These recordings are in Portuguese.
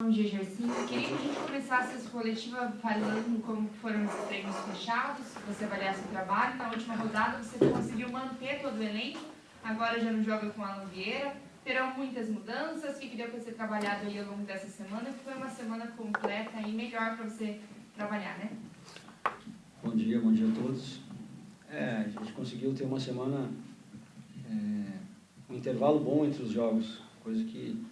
Bom dia, Gersinho. Queria que a gente começasse essa coletiva falando como foram os treinos fechados, você avaliasse o trabalho. Na última rodada você conseguiu manter todo o elenco, agora já não joga com Alan Vieira. Terão muitas mudanças, o que deu para ser trabalhado aí ao longo dessa semana, que foi uma semana completa e melhor para você trabalhar, né? Bom dia a todos. A gente conseguiu ter uma semana, um intervalo bom entre os jogos, coisa que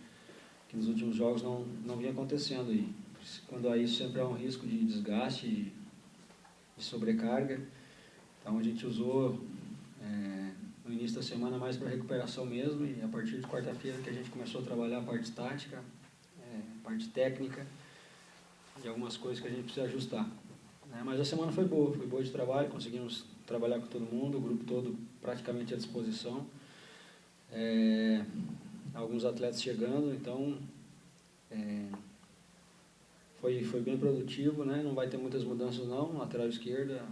nos últimos jogos não vinha acontecendo. E quando há isso, sempre há um risco de desgaste, de sobrecarga. Então a gente usou no início da semana mais para recuperação mesmo, e a partir de quarta-feira que a gente começou a trabalhar a parte tática, a parte técnica e algumas coisas que a gente precisa ajustar. Mas a semana foi boa de trabalho, conseguimos trabalhar com todo mundo, o grupo todo praticamente à disposição. Alguns atletas chegando, então foi bem produtivo, né? Não vai ter muitas mudanças não, lateral esquerda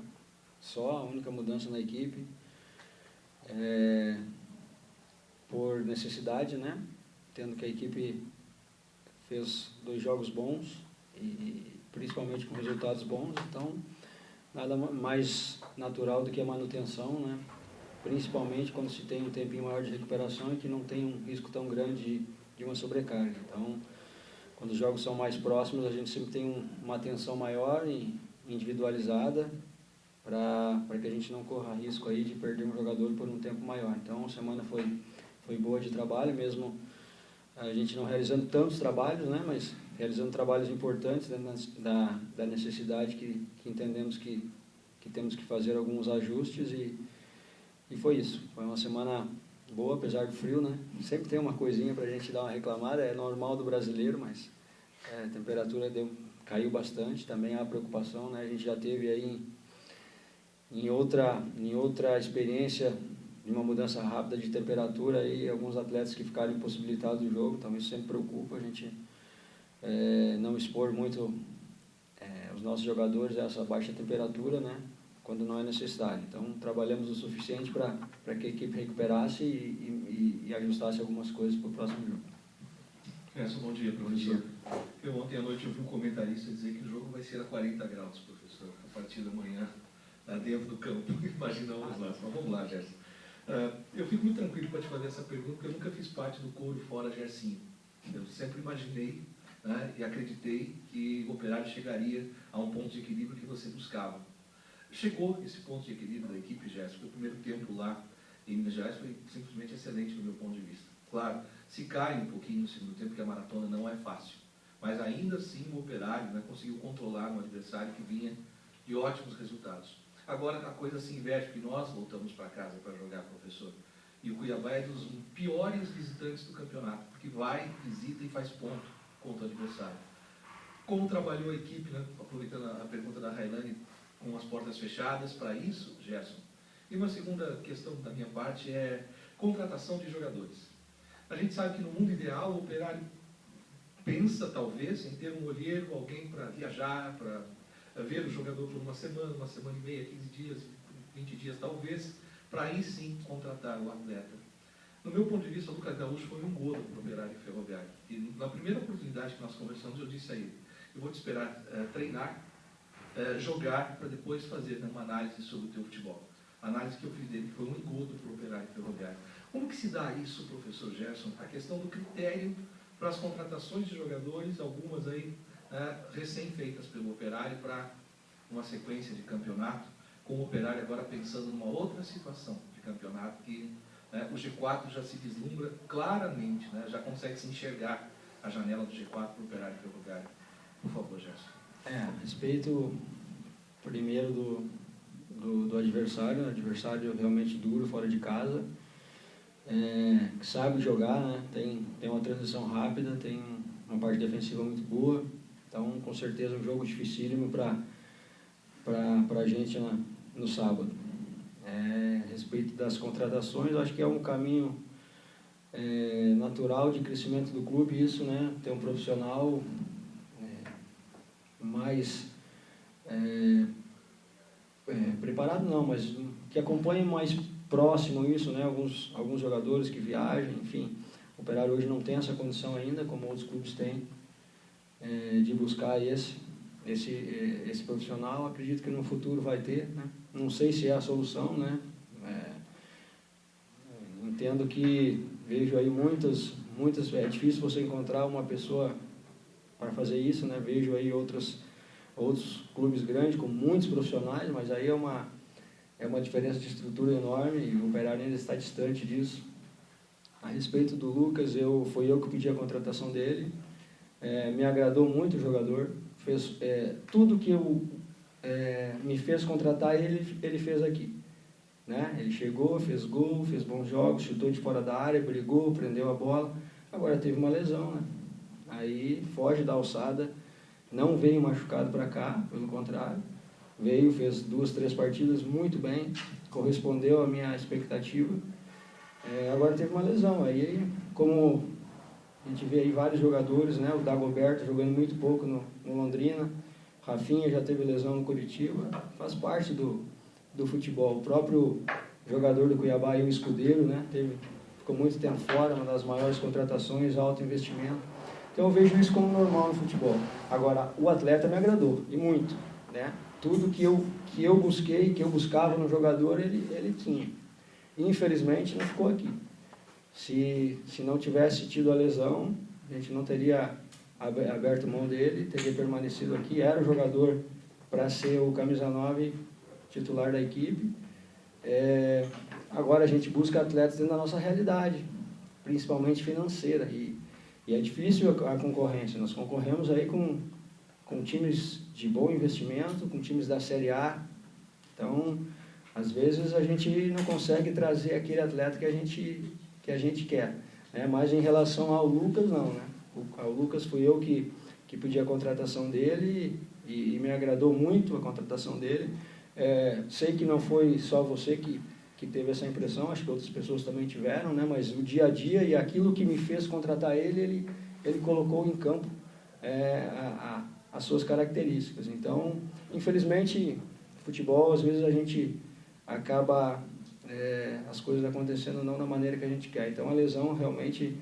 só, a única mudança na equipe, por necessidade, né? Tendo que a equipe fez 2 jogos bons e principalmente com resultados bons, então nada mais natural do que a manutenção, né? Principalmente quando se tem um tempinho maior de recuperação e que não tem um risco tão grande de uma sobrecarga. Então, quando os jogos são mais próximos, a gente sempre tem uma atenção maior e individualizada para que a gente não corra risco aí de perder um jogador por um tempo maior. Então, a semana foi boa de trabalho, mesmo a gente não realizando tantos trabalhos, né, mas realizando trabalhos importantes da necessidade que entendemos que temos que fazer alguns ajustes e foi isso. Foi uma semana boa, apesar do frio, né? Sempre tem uma coisinha para a gente dar uma reclamada, é normal do brasileiro, mas a temperatura caiu bastante, também há preocupação, né? A gente já teve aí em outra experiência de uma mudança rápida de temperatura, aí alguns atletas que ficaram impossibilitados do jogo, então isso sempre preocupa a gente não expor muito os nossos jogadores a essa baixa temperatura, né? Quando não é necessário. Então, trabalhamos o suficiente para que a equipe recuperasse e ajustasse algumas coisas para o próximo jogo. Bom dia, professor. Ontem à noite eu vi um comentarista dizer que o jogo vai ser a 40 graus, professor, a partir da manhã, lá dentro do campo. Imaginamos lá. Mas vamos lá, Gerson. Eu fico muito tranquilo para te fazer essa pergunta, porque eu nunca fiz parte do coro fora Gersinho. Eu sempre imaginei, né, e acreditei que o Operário chegaria a um ponto de equilíbrio que você buscava. Chegou esse ponto de equilíbrio da equipe, Gerson. O primeiro tempo lá em Minas Gerais foi simplesmente excelente do meu ponto de vista. Claro, se cai um pouquinho no segundo tempo, porque a maratona não é fácil. Mas ainda assim o Operário, né, conseguiu controlar um adversário que vinha de ótimos resultados. Agora a coisa se inverte, porque nós voltamos para casa para jogar, professor. E o Cuiabá é dos piores visitantes do campeonato, porque vai, visita e faz ponto contra o adversário. Como trabalhou a equipe, né, aproveitando a pergunta da Railane, com as portas fechadas para isso, Gerson? E uma segunda questão da minha parte é contratação de jogadores. A gente sabe que no mundo ideal o Operário pensa, talvez, em ter um olheiro, alguém para viajar, para ver o jogador por uma semana e meia, 15 dias, 20 dias talvez, para aí sim contratar o atleta. No meu ponto de vista, o Lucas Gaúcho foi um godo para o Operário Ferroviário. E na primeira oportunidade que nós conversamos, eu disse a ele, eu vou te esperar treinar, jogar para depois fazer uma análise sobre o teu futebol. A análise que eu fiz dele foi um engodo para o Operário Ferroviário. Como que se dá isso, professor Gerson? A questão do critério para as contratações de jogadores, algumas aí recém-feitas pelo Operário para uma sequência de campeonato, com o Operário agora pensando numa outra situação de campeonato que o G4 já se vislumbra claramente, já consegue se enxergar a janela do G4 para o Operário Ferroviário. Por favor, Gerson. A respeito, primeiro, do adversário, adversário realmente duro, fora de casa, que sabe jogar, né? Tem uma transição rápida, tem uma parte defensiva muito boa, então, com certeza, um jogo dificílimo para a gente no sábado. A respeito das contratações, acho que é um caminho natural de crescimento do clube, isso, né? Ter um profissional mais preparado não, mas que acompanhe mais próximo isso, né? Alguns jogadores que viajam, enfim. O Operário hoje não tem essa condição ainda, como outros clubes têm, buscar esse profissional. Acredito que no futuro vai ter, né? Não sei se é a solução, né? Entendo que vejo aí muitas, é difícil você encontrar uma pessoa para fazer isso, né? Vejo aí outros clubes grandes com muitos profissionais, mas aí é uma diferença de estrutura enorme e o Operário ainda está distante disso. A respeito do Lucas, foi eu que pedi a contratação dele. Me agradou muito o jogador, fez tudo que me fez contratar ele fez aqui, né? Ele chegou, fez gol, fez bons jogos, chutou de fora da área, brigou, prendeu a bola. Agora teve uma lesão, né? Aí foge da alçada, não veio machucado para cá, pelo contrário, veio, fez 2, 3 partidas muito bem, correspondeu à minha expectativa. Agora teve uma lesão, aí como a gente vê aí vários jogadores, né? O Dagoberto jogando muito pouco no Londrina, Rafinha já teve lesão no Curitiba, faz parte do futebol. O próprio jogador do Cuiabá, o Escudeiro, né? Ficou muito tempo fora, uma das maiores contratações, alto investimento. Então eu vejo isso como normal no futebol. Agora, o atleta me agradou, e muito, né? Tudo que eu busquei, que eu buscava no jogador, ele tinha. Infelizmente, não ficou aqui. Se não tivesse tido a lesão, a gente não teria aberto mão dele, teria permanecido aqui. Era o jogador para ser o camisa 9 titular da equipe. Agora a gente busca atletas dentro da nossa realidade, principalmente financeira. E é difícil a concorrência. Nós concorremos aí com times de bom investimento, com times da Série A. Então, às vezes a gente não consegue trazer aquele atleta que a gente quer, né? Mas em relação ao Lucas, não, né? Ao Lucas fui eu que pedi a contratação dele e me agradou muito a contratação dele. Sei que não foi só você que teve essa impressão, acho que outras pessoas também tiveram, né? Mas o dia a dia e aquilo que me fez contratar ele colocou em campo as suas características. Então, infelizmente, futebol, às vezes a gente acaba as coisas acontecendo não da maneira que a gente quer. Então, a lesão realmente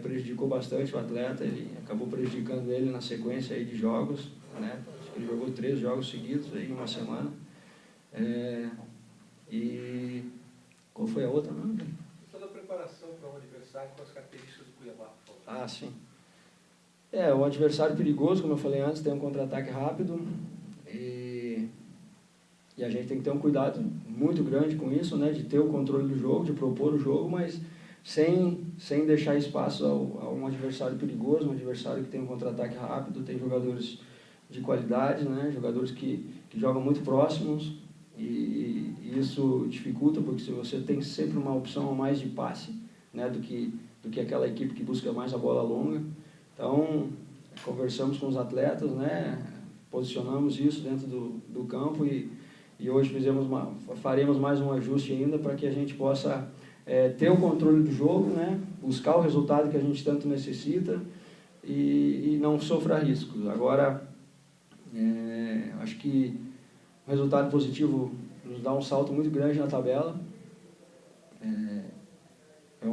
prejudicou bastante o atleta, ele acabou prejudicando ele na sequência aí de jogos, né? Acho que ele jogou 3 jogos seguidos aí em uma semana. E qual foi a outra? Toda a preparação para um adversário com as características do Cuiabá. Ah, sim. O adversário perigoso, como eu falei antes, tem um contra-ataque rápido e a gente tem que ter um cuidado muito grande com isso, né? De ter o controle do jogo, de propor o jogo, mas sem deixar espaço a um adversário perigoso, um adversário que tem um contra-ataque rápido, tem jogadores de qualidade, né? Jogadores que jogam muito próximos e isso dificulta, porque se você tem sempre uma opção a mais de passe, né? do que aquela equipe que busca mais a bola longa. Então, conversamos com os atletas, né? Posicionamos isso dentro do campo e hoje faremos mais um ajuste ainda para que a gente possa ter o controle do jogo, né? Buscar o resultado que a gente tanto necessita e não sofra riscos. Agora, acho que o resultado positivo nos dá um salto muito grande na tabela. É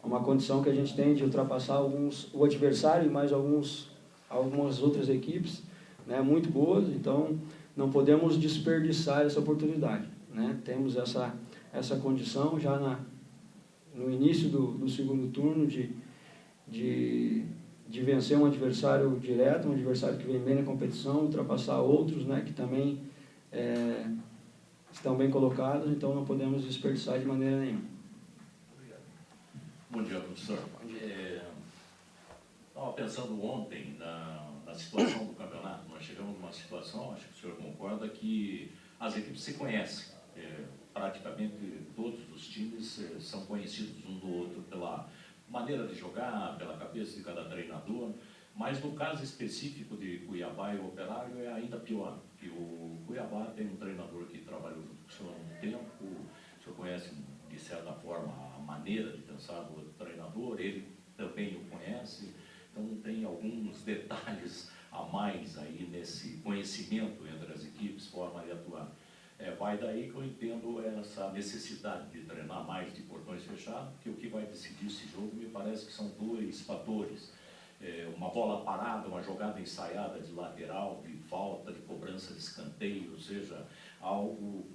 uma condição que a gente tem de ultrapassar o adversário e mais algumas outras equipes, né, muito boas. Então, não podemos desperdiçar essa oportunidade, né? Temos essa condição já no início do segundo turno de vencer um adversário direto, um adversário que vem bem na competição, ultrapassar outros, né, que também estão bem colocados, então não podemos desperdiçar de maneira nenhuma. Bom dia, professor. Estava pensando ontem na situação do campeonato. Nós chegamos numa situação, acho que o senhor concorda, que as equipes se conhecem. Praticamente todos os times são conhecidos um do outro pela maneira de jogar, pela cabeça de cada treinador. Mas no caso específico de Cuiabá e Operário é ainda pior, que o Cuiabá tem um treinador que trabalhou junto com o senhor há um tempo, o senhor conhece de certa forma a maneira de pensar do treinador, ele também o conhece, então tem alguns detalhes a mais aí nesse conhecimento entre as equipes, forma de atuar. Vai daí que eu entendo essa necessidade de treinar mais de portões fechados, porque o que vai decidir esse jogo me parece que são 2 fatores. uma bola parada, uma jogada ensaiada de lateral, de falta, de cobrança de escanteio, ou seja, algo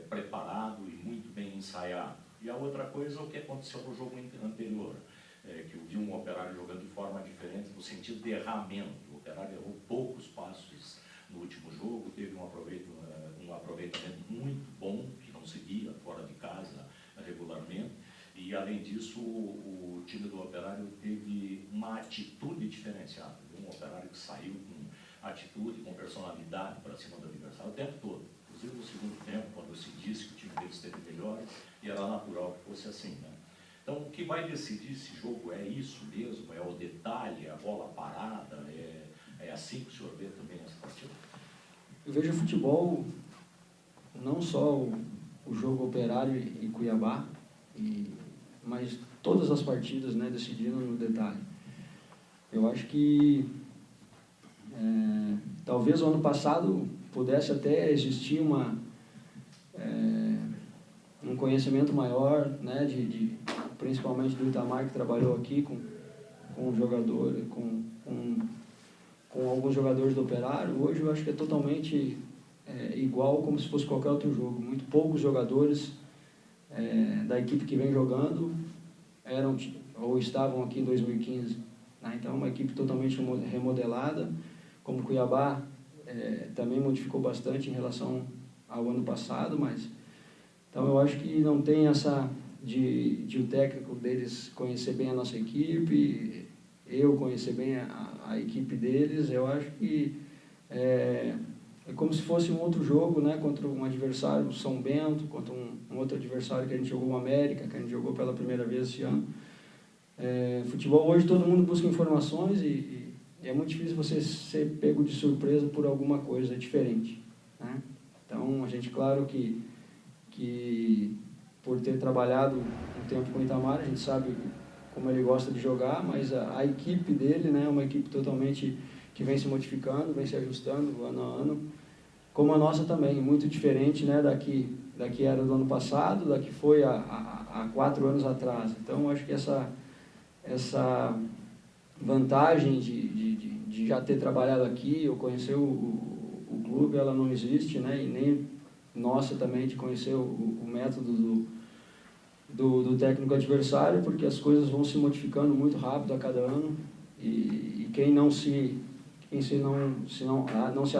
preparado e muito bem ensaiado. E a outra coisa é o que aconteceu no jogo anterior, que eu vi um Operário jogando de forma diferente no sentido de erramento. O Operário errou poucos passos no último jogo, teve um aproveitamento muito bom, que não se via fora de casa regularmente, e além disso o time do Operário teve uma atitude diferenciada, um Operário que saiu com atitude, com personalidade para cima do adversário o tempo todo, inclusive no segundo tempo, quando se disse que o time deles esteve melhor, e era natural que fosse assim, né? Então, o que vai decidir esse jogo é isso mesmo, é o detalhe, a bola parada, é assim que o senhor vê também essa partida? Eu vejo o futebol, não só o jogo Operário e Cuiabá, mas todas as partidas, né, decidindo no detalhe. Eu acho que talvez o ano passado pudesse até existir um conhecimento maior, né, principalmente do Itamar, que trabalhou aqui com jogador, com alguns jogadores do Operário. Hoje eu acho que é totalmente igual, como se fosse qualquer outro jogo. Muito poucos jogadores da equipe que vem jogando eram ou estavam aqui em 2015. Né? Então, é uma equipe totalmente remodelada. Como Cuiabá também modificou bastante em relação ao ano passado, mas então eu acho que não tem essa de o técnico deles conhecer bem a nossa equipe, eu conhecer bem a equipe deles. Eu acho que é como se fosse um outro jogo, né, contra um adversário, São Bento, contra um outro adversário que a gente jogou, o América, que a gente jogou pela primeira vez esse ano. Futebol hoje todo mundo busca informações e é muito difícil você ser pego de surpresa por alguma coisa diferente, né? Então, a gente, claro que por ter trabalhado um tempo com o Itamar, a gente sabe como ele gosta de jogar, mas a equipe dele, né, é uma equipe totalmente que vem se modificando, vem se ajustando ano a ano, como a nossa também, muito diferente, né, daqui era do ano passado, daqui foi há 4 anos atrás. Então, acho que essa vantagem de já ter trabalhado aqui, ou conhecer o clube, ela não existe, né, e nem nossa também de conhecer o método do técnico adversário, porque as coisas vão se modificando muito rápido a cada ano, e quem não se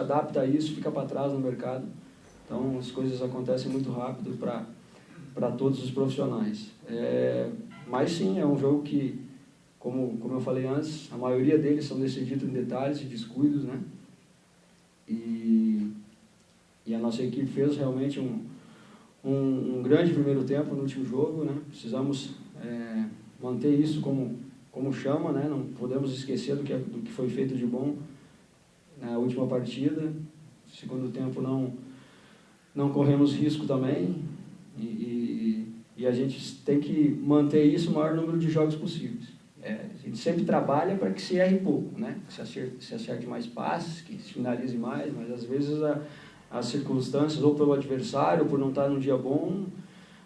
adapta a isso fica para trás no mercado. Então, as coisas acontecem muito rápido para todos os profissionais. Mas sim, é um jogo que, como eu falei antes, a maioria deles são decididos em detalhes e descuidos, né? E a nossa equipe fez realmente um grande primeiro tempo no último jogo, né? Precisamos manter isso como chama, né? Não podemos esquecer do que foi feito de bom na última partida. Segundo tempo não corremos risco também, e a gente tem que manter isso o maior número de jogos possíveis. A gente sempre trabalha para que se erre pouco, né? Que se acerte mais passes, que se finalize mais, mas às vezes as circunstâncias, ou pelo adversário, ou por não estar num dia bom,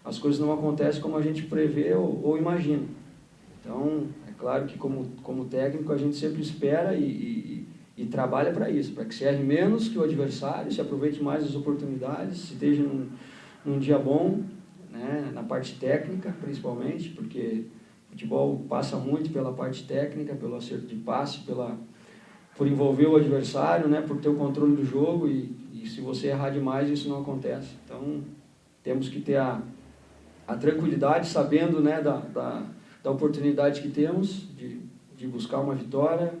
as coisas não acontecem como a gente prevê ou imagina. Então, é claro que como técnico a gente sempre espera e trabalha para isso, para que se erre menos que o adversário, se aproveite mais as oportunidades, se esteja num dia bom, né, na parte técnica principalmente, porque o futebol passa muito pela parte técnica, pelo acerto de passe, por envolver o adversário, né, por ter o controle do jogo, e se você errar demais isso não acontece. Então temos que ter a tranquilidade, sabendo, né, da oportunidade que temos de buscar uma vitória,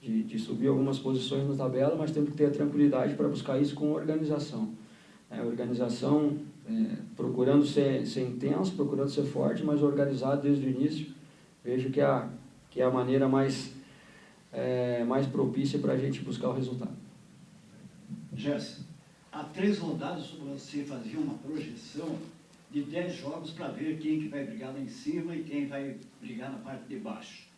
de subir algumas posições na tabela, mas temos que ter a tranquilidade para buscar isso com organização. Organização, procurando ser intenso, procurando ser forte, mas organizado desde o início. Vejo que é a maneira mais propícia para a gente buscar o resultado. Gerson, há 3 rodadas você fazia uma projeção de 10 jogos para ver quem que vai brigar lá em cima e quem vai brigar na parte de baixo.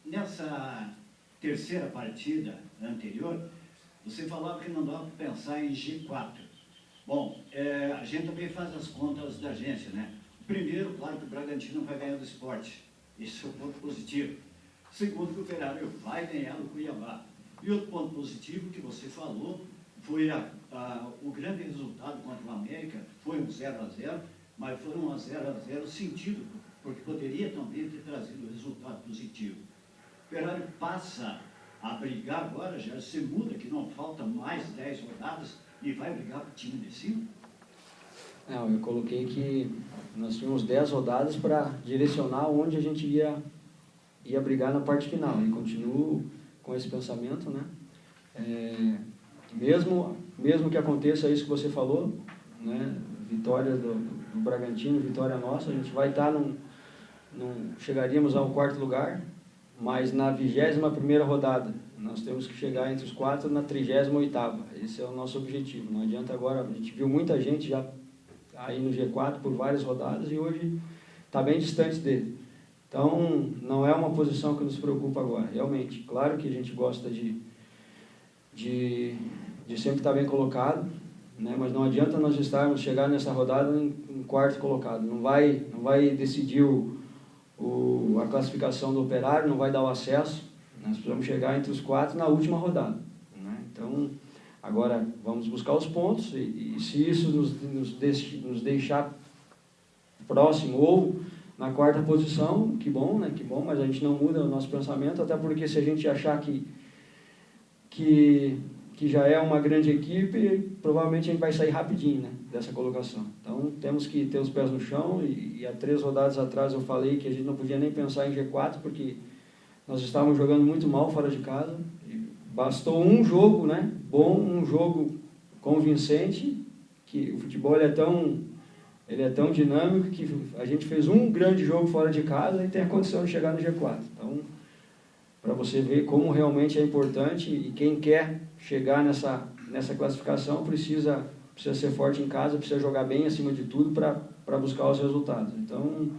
Nessa terceira partida anterior, você falava que não dava para pensar em G4. Bom, a gente também faz as contas da agência, né? Primeiro, claro que o Bragantino vai ganhar do Sport. Isso é um ponto positivo. segundo que o Operário vai ganhar no Cuiabá. E outro ponto positivo que você falou foi o grande resultado contra o América, foi um 0-0, mas foi um 0-0 sentido, porque poderia também ter trazido resultado positivo. O Operário passa a brigar agora, já se muda, que não falta mais 10 rodadas, e vai brigar com o time de cima? Não, eu coloquei que nós tínhamos 10 rodadas para direcionar onde a gente ia brigar na parte final, e continuo com esse pensamento, né? Mesmo que aconteça isso que você falou, né? Vitória do Bragantino, vitória nossa, a gente vai estar chegaríamos ao 4º lugar, mas na 21ª rodada nós temos que chegar entre os 4 na 38ª. Esse é o nosso objetivo. Não adianta agora, a gente viu muita gente já aí no G4 por várias rodadas e hoje está bem distante dele. Então, não é uma posição que nos preocupa agora, realmente. Claro que a gente gosta de sempre estar bem colocado, né? Mas não adianta nós chegar nessa rodada em 4º colocado. Não vai decidir a classificação do Operário, não vai dar o acesso. Nós precisamos chegar entre os 4 na última rodada, né? Então, agora vamos buscar os pontos e se isso nos deixar próximo ou na 4ª posição, que bom, né? Que bom, mas a gente não muda o nosso pensamento, até porque se a gente achar que já é uma grande equipe, provavelmente a gente vai sair rapidinho, né, dessa colocação. Então, temos que ter os pés no chão e há 3 rodadas atrás eu falei que a gente não podia nem pensar em G4, porque nós estávamos jogando muito mal fora de casa. E bastou um jogo, né, bom, um jogo convincente, que o futebol ele é tão dinâmico que a gente fez um grande jogo fora de casa e tem a condição de chegar no G4. Então, para você ver como realmente é importante e quem quer chegar nessa classificação precisa ser forte em casa, precisa jogar bem acima de tudo para buscar os resultados. Então,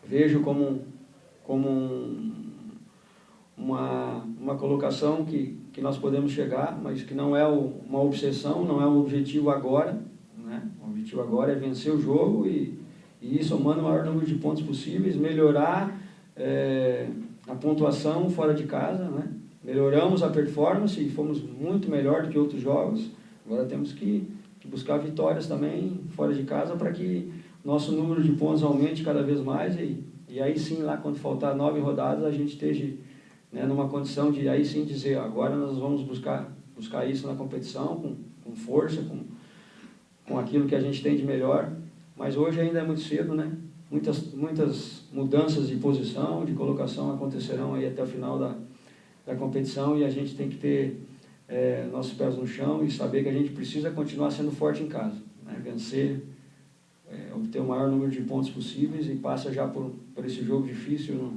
vejo como uma colocação que nós podemos chegar, mas que não é uma obsessão, não é um objetivo agora, né? O objetivo agora é vencer o jogo e ir somando o maior número de pontos possíveis, melhorar a pontuação fora de casa, né? Melhoramos a performance e fomos muito melhor do que outros jogos. Agora temos que buscar vitórias também fora de casa para que nosso número de pontos aumente cada vez mais e aí sim, lá quando faltar 9 rodadas, a gente esteja, né, numa condição de aí sim dizer, agora nós vamos buscar isso na competição, com força, com aquilo que a gente tem de melhor. Mas hoje ainda é muito cedo, né? Muitas mudanças de posição, de colocação acontecerão aí até o final da competição e a gente tem que ter nossos pés no chão e saber que a gente precisa continuar sendo forte em casa, né? Vencer, obter o maior número de pontos possíveis e passa já por esse jogo difícil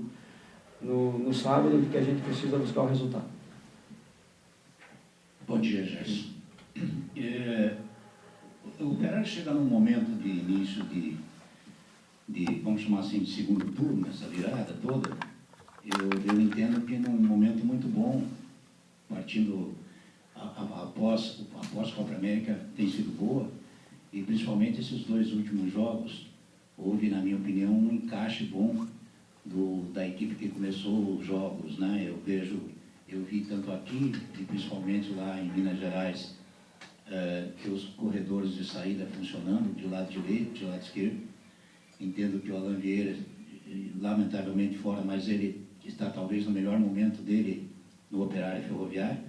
no sábado, porque a gente precisa buscar o resultado. Bom dia, Gerson. O Operário chega num momento de início de vamos chamar assim, de segundo turno, essa virada toda, eu entendo que num momento muito bom, partindo após a Copa América tem sido boa, e principalmente esses 2 últimos jogos, houve, na minha opinião, um encaixe bom da equipe que começou os jogos, né? Eu vi tanto aqui, e principalmente lá em Minas Gerais, que os corredores de saída funcionando, de lado direito, de lado esquerdo. Entendo que o Alan Vieira, lamentavelmente fora, mas ele está talvez no melhor momento dele no Operário Ferroviário.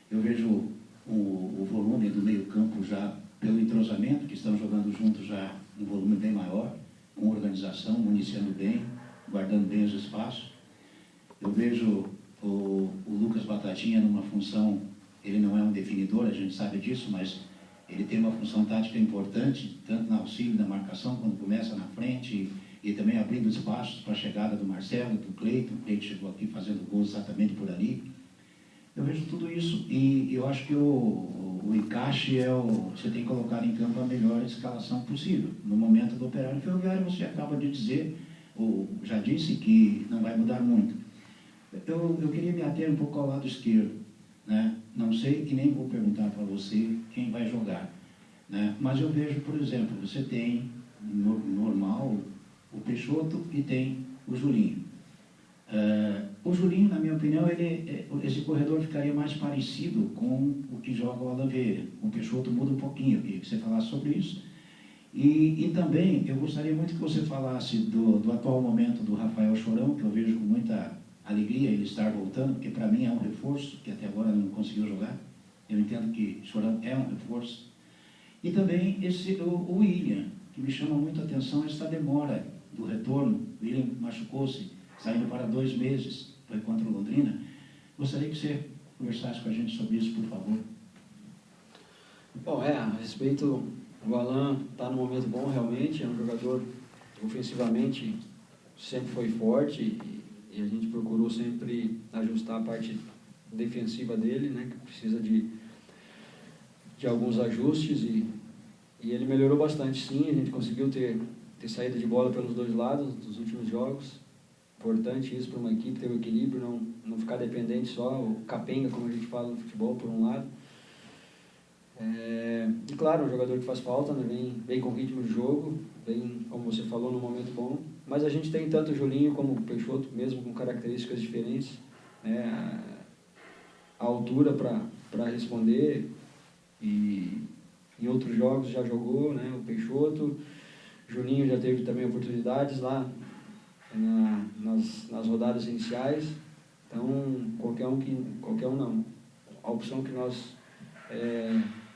Eu vejo o volume do meio-campo já, pelo entrosamento, que estão jogando juntos já um volume bem maior, com organização, municiando bem, guardando bem os espaços. Eu vejo o Lucas Batatinha numa função, ele não é um definidor, a gente sabe disso, mas ele tem uma função tática importante, tanto no auxílio da marcação, quando começa na frente, e também abrindo espaços para a chegada do Marcelo, do Cleiton. O Cleiton chegou aqui fazendo gol exatamente por ali. Eu vejo tudo isso e eu acho que o encaixe você tem que colocar em campo a melhor escalação possível. No momento do Operário Ferroviário, você acaba de dizer, ou já disse, que não vai mudar muito. Eu queria me ater um pouco ao lado esquerdo, né? Não sei e nem vou perguntar para você quem vai jogar, né? Mas eu vejo, por exemplo, você tem normal o Peixoto e tem o Julinho. O Julinho, na minha opinião, esse corredor ficaria mais parecido com o que joga o Alan Vieira. O Peixoto muda um pouquinho, eu queria que você falasse sobre isso. E também eu gostaria muito que você falasse do atual momento do Rafael Chorão, que eu vejo com muita alegria ele estar voltando, porque para mim é um reforço, que até agora não conseguiu jogar. Eu entendo que Chorão é um reforço. E também o William, que me chama muito a atenção essa demora do retorno. O William machucou-se, saindo para 2 meses, foi contra o Londrina. Gostaria que você conversasse com a gente sobre isso, por favor. Bom, a respeito, o Alan está num momento bom realmente, é um jogador ofensivamente sempre foi forte e a gente procurou sempre ajustar a parte defensiva dele, né, que precisa de alguns ajustes e ele melhorou bastante sim, a gente conseguiu ter saída de bola pelos 2 lados dos últimos jogos. Importante isso para uma equipe, ter o equilíbrio, não ficar dependente só, o capenga, como a gente fala no futebol, por um lado. E claro, um jogador que faz falta, né, vem com ritmo de jogo, vem, como você falou, num momento bom, mas a gente tem tanto o Julinho como o Peixoto, mesmo com características diferentes, né, a altura para responder, e em outros jogos já jogou, né, o Peixoto, Juninho já teve também oportunidades lá nas rodadas iniciais, então qualquer um não. A opção que nós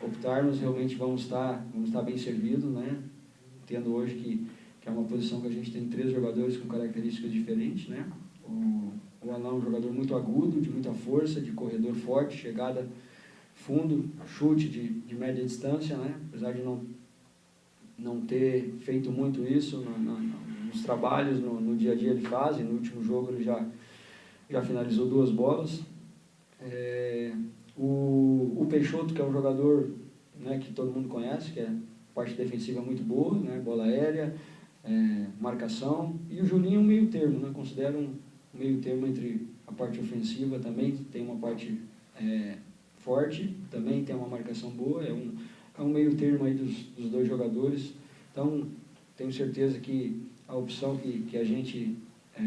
optarmos, realmente vamos estar bem servidos, né? Tendo hoje que é uma posição que a gente tem 3 jogadores com características diferentes, né? O Alan é um jogador muito agudo, de muita força, de corredor forte, chegada fundo, chute de média distância, né? Apesar de não ter feito muito isso nos trabalhos, no dia a dia ele faz, e no último jogo ele já finalizou 2 bolas. O Peixoto, que é um jogador, né, que todo mundo conhece, que é parte defensiva muito boa, né, bola aérea, marcação, e o Julinho é um meio termo, né, considero um meio termo entre a parte ofensiva também, tem uma parte forte, também tem uma marcação boa, é um meio termo aí dos 2 jogadores, então tenho certeza que a opção que a gente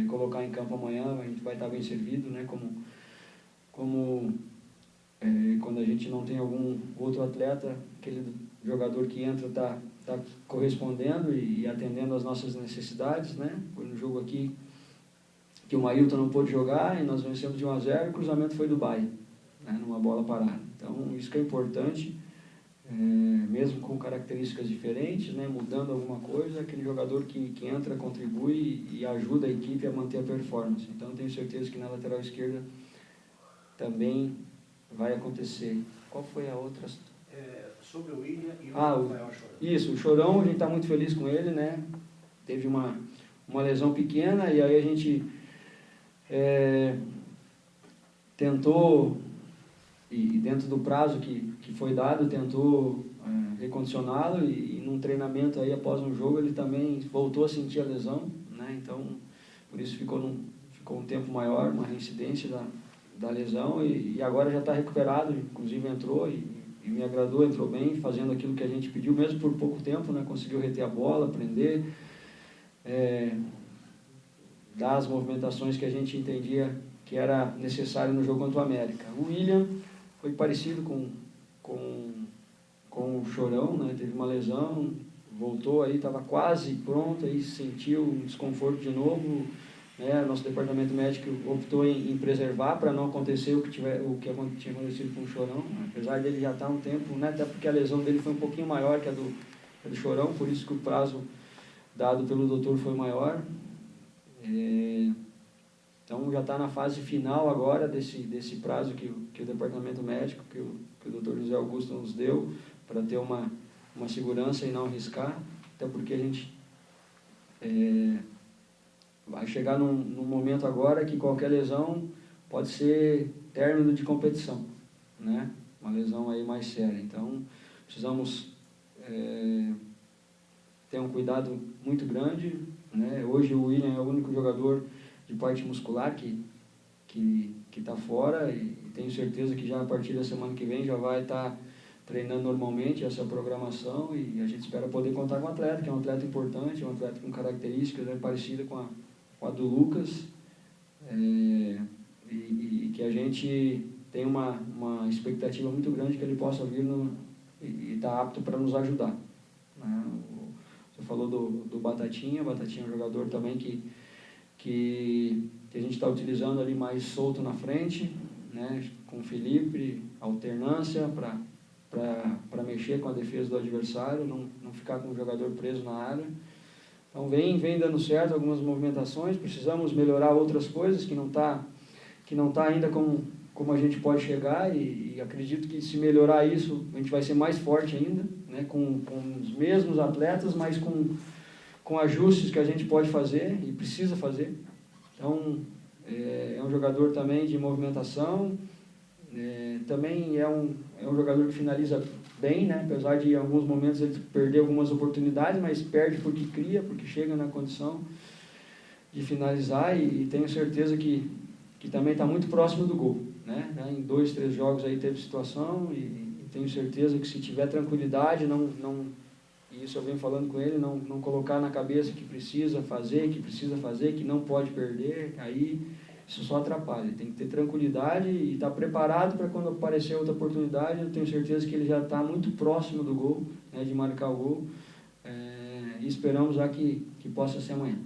colocar em campo amanhã, a gente vai estar bem servido, né, como quando a gente não tem algum outro atleta, aquele jogador que entra está correspondendo e atendendo às nossas necessidades, né? Foi no jogo aqui que o Mailton não pôde jogar e nós vencemos de 1-0, o cruzamento foi do Bahia, né, numa bola parada. Então isso que é importante, mesmo com características diferentes, né, mudando alguma coisa, aquele jogador que entra, contribui e ajuda a equipe a manter a performance. Então eu tenho certeza que na lateral esquerda também vai acontecer. Qual foi a outra? Sobre o William e o Rafael Chorão. Isso, o Chorão, a gente está muito feliz com ele, né? Teve uma lesão pequena e aí a gente tentou, e dentro do prazo que foi dado, tentou recondicioná-lo e num treinamento aí após um jogo ele também voltou a sentir a lesão, né? Então, por isso ficou um tempo maior, uma reincidência da lesão e agora já está recuperado, inclusive entrou e me agradou, entrou bem, fazendo aquilo que a gente pediu, mesmo por pouco tempo, né? Conseguiu reter a bola, prender, dar as movimentações que a gente entendia que era necessário no jogo contra o América. O William foi parecido com o Chorão, né? Teve uma lesão, voltou aí, estava quase pronto, aí sentiu um desconforto de novo, né? Nosso departamento médico optou em preservar para não acontecer o que tinha acontecido com o Chorão, apesar dele já estar um tempo, né? Até porque a lesão dele foi um pouquinho maior que a do Chorão, por isso que o prazo dado pelo doutor foi maior. Então já está na fase final agora desse prazo que o departamento médico, que o doutor José Augusto nos deu, para ter uma segurança e não arriscar, até porque a gente vai chegar num momento agora que qualquer lesão pode ser término de competição, né? Uma lesão aí mais séria. Então, precisamos ter um cuidado muito grande, né? Hoje o William é o único jogador de parte muscular que está fora e tenho certeza que já a partir da semana que vem já vai estar treinando normalmente essa programação e a gente espera poder contar com o atleta, que é um atleta importante, é um atleta com características, né, parecidas com a do Lucas, e que a gente tem uma expectativa muito grande que ele possa vir e estar apto para nos ajudar, né? Você falou do Batatinha. Batatinha é um jogador também que a gente está utilizando ali mais solto na frente, né? Com o Felipe, alternância para mexer com a defesa do adversário, não ficar com o jogador preso na área. Então vem dando certo algumas movimentações. Precisamos melhorar outras coisas que não tá ainda como a gente pode chegar, e acredito que se melhorar isso a gente vai ser mais forte ainda, né? Com os mesmos atletas, mas com ajustes que a gente pode fazer e precisa fazer. Então é um jogador também de movimentação, também é um jogador que finaliza bem, né? Apesar de em alguns momentos ele perder algumas oportunidades, mas perde porque cria, porque chega na condição de finalizar, e tenho certeza que também está muito próximo do gol, né? Em 2, 3 jogos aí teve situação, e tenho certeza que se tiver tranquilidade, e isso eu venho falando com ele, não colocar na cabeça que precisa fazer, que não pode perder, aí isso só atrapalha. Tem que ter tranquilidade e estar preparado para quando aparecer outra oportunidade. Eu tenho certeza que ele já está muito próximo do gol, né, de marcar o gol, e esperamos já que possa ser amanhã.